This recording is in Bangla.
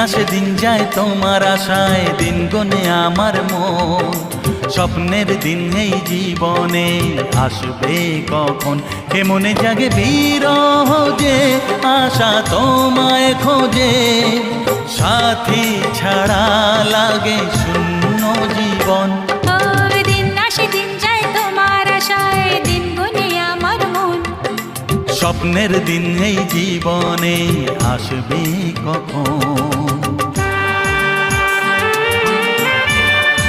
আসে দিন যায় তোমার আশায়, দিন গনে আমার মন। স্বপ্নের দিন এই জীবনে আসবে কখন, কেমনে জাগে বিরহ যে আশা তোমায় খোঁজে। সাথী ছাড়া লাগে শূন্য জীবন। দিন আসে দিন যায় তোমার আশায়, দিন গুনে আমার মন। স্বপ্নের দিন এই জীবনে আসবে কখন।